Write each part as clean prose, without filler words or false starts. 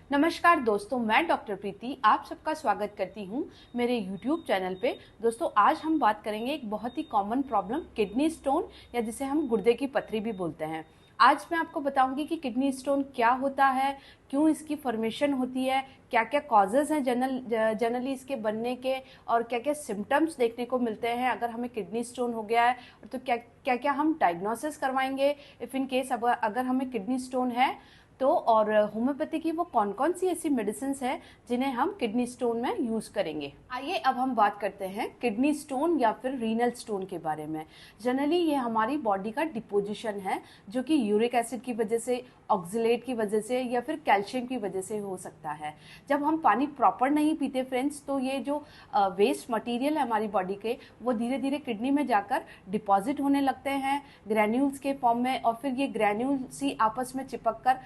नमस्कार दोस्तों, मैं डॉक्टर प्रीति आप सबका स्वागत करती हूं मेरे YouTube चैनल पे। दोस्तों, आज हम बात करेंगे एक बहुत ही कॉमन प्रॉब्लम किडनी स्टोन या जिसे हम गुर्दे की पथरी भी बोलते हैं। आज मैं आपको बताऊंगी कि किडनी स्टोन क्या होता है, क्यों इसकी फॉर्मेशन होती है, क्या क्या कॉजेज़ हैं जनरली इसके बनने के, और क्या क्या सिम्टम्स देखने को मिलते हैं अगर हमें किडनी स्टोन हो गया है। तो क्या क्या क्या हम डायग्नोसिस करवाएंगे इफ़ इन केस अगर हमें किडनी स्टोन है तो, और होम्योपैथी की वो कौन कौन सी ऐसी मेडिसिन है जिन्हें हम किडनी स्टोन में यूज़ करेंगे। आइए अब हम बात करते हैं किडनी स्टोन या फिर रीनल स्टोन के बारे में। जनरली ये हमारी बॉडी का डिपोजिशन है जो कि यूरिक एसिड की वजह से, ऑक्सलेट की वजह से या फिर कैल्शियम की वजह से हो सकता है। जब हम पानी प्रॉपर नहीं पीते फ्रेंड्स, तो ये जो वेस्ट मटेरियल है हमारी बॉडी के, वो धीरे धीरे किडनी में जाकर डिपॉजिट होने लगते हैं ग्रैन्यूल्स के फॉर्म में, और फिर ये ग्रैन्यूल्स ही आपस में चिपक कर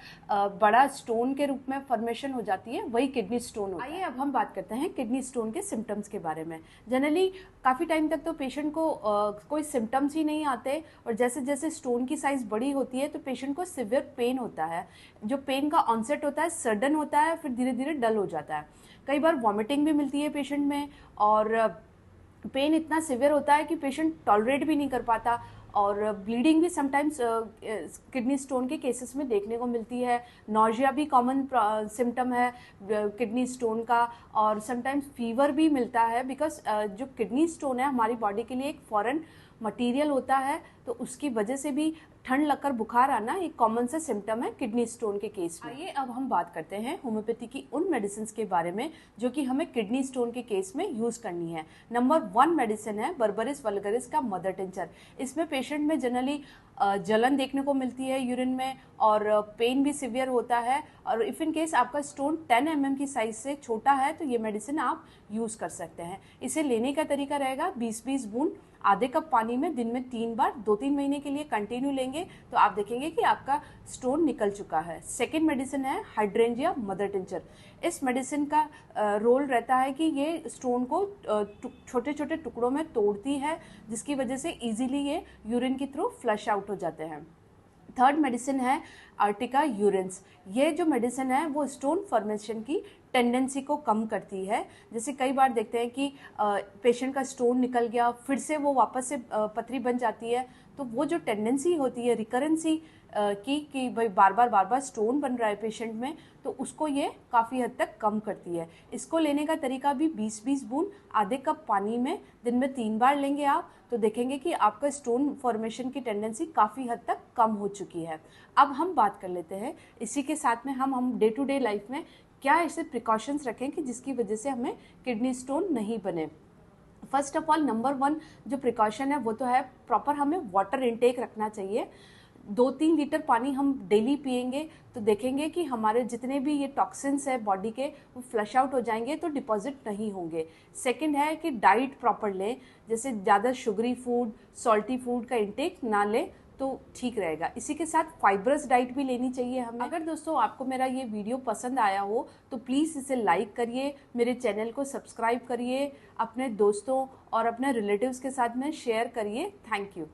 बड़ा स्टोन के रूप में फॉर्मेशन हो जाती है, वही किडनी स्टोन होता है। आइए अब हम बात करते हैं किडनी स्टोन के सिम्टम्स के बारे में। जनरली काफ़ी टाइम तक तो पेशेंट को कोई सिम्टम्स ही नहीं आते, और जैसे जैसे स्टोन की साइज़ बड़ी होती है तो पेशेंट को सिवियर पेन होता है। जो पेन का ऑनसेट होता है सडन होता है, फिर धीरे धीरे डल हो जाता है। कई बार वॉमिटिंग भी मिलती है पेशेंट में, और पेन इतना सिवियर होता है कि पेशेंट टॉलरेट भी नहीं कर पाता, और ब्लीडिंग भी समटाइम्स किडनी स्टोन के केसेस में देखने को मिलती है। नॉजिया भी कॉमन सिम्टम है किडनी स्टोन का, और समटाइम्स फीवर भी मिलता है, बिकॉज जो किडनी स्टोन है हमारी बॉडी के लिए एक फॉरेन मटेरियल होता है, तो उसकी वजह से भी ठंड लगकर बुखार आना एक कॉमन सा सिम्टम है किडनी स्टोन के केस में। आइए अब हम बात करते हैं होम्योपैथी की उन मेडिसिन के बारे में जो कि हमें किडनी स्टोन के केस में यूज़ करनी है। नंबर 1 मेडिसिन है बर्बरिस वल्गरिस का मदर टिंचर। इसमें पेशेंट में जनरली जलन देखने को मिलती है यूरिन में, और पेन भी सिवियर होता है, और इफ़ इन केस आपका स्टोन 10 mm की साइज से छोटा है तो ये मेडिसिन आप यूज़ कर सकते हैं। इसे लेने का तरीका रहेगा 20-20 बूंद आधे कप पानी में दिन में 3 बार 2-3 महीने के लिए कंटिन्यू लेंगे तो आप देखेंगे कि आपका स्टोन निकल चुका है। सेकेंड मेडिसिन है हाइड्रेंजिया मदर टिंचर। इस मेडिसिन का रोल रहता है कि ये स्टोन को छोटे छोटे टुकड़ों में तोड़ती है, जिसकी वजह से इजीली ये यूरिन के थ्रू फ्लश आउट हो जाते हैं। थर्ड मेडिसिन है आर्टिका यूरिन्स। ये जो मेडिसिन है वो स्टोन फॉर्मेशन की टेंडेंसी को कम करती है। जैसे कई बार देखते हैं कि पेशेंट का स्टोन निकल गया, फिर से वो वापस से पथरी बन जाती है, तो वो जो टेंडेंसी होती है रिकरेंसी कि भाई बार बार स्टोन बन रहा है पेशेंट में, तो उसको ये काफ़ी हद तक कम करती है। इसको लेने का तरीका भी 20-20 बूंद आधे कप पानी में दिन में 3 बार लेंगे आप, तो देखेंगे कि आपका स्टोन फॉर्मेशन की टेंडेंसी काफ़ी हद तक कम हो चुकी है। अब हम बात कर लेते हैं इसी के साथ में हम डे टू डे लाइफ में क्या ऐसे प्रिकॉशंस रखें कि जिसकी वजह से हमें किडनी स्टोन नहीं बने। फर्स्ट ऑफ ऑल नंबर 1 जो प्रिकॉशन है वो तो है प्रॉपर हमें वाटर इनटेक रखना चाहिए। 2-3 लीटर पानी हम डेली पिएंगे तो देखेंगे कि हमारे जितने भी ये टॉक्सिन्स है बॉडी के वो फ्लश आउट हो जाएंगे, तो डिपॉजिट नहीं होंगे। सेकंड है कि डाइट प्रॉपर लें, जैसे ज़्यादा शुगरी फूड, सॉल्टी फूड का इंटेक ना लें तो ठीक रहेगा। इसी के साथ फाइब्रस डाइट भी लेनी चाहिए हमें। अगर दोस्तों आपको मेरा ये वीडियो पसंद आया हो तो प्लीज़ इसे लाइक करिए, मेरे चैनल को सब्सक्राइब करिए, अपने दोस्तों और अपने रिलेटिव्स के साथ में शेयर करिए। Thank you.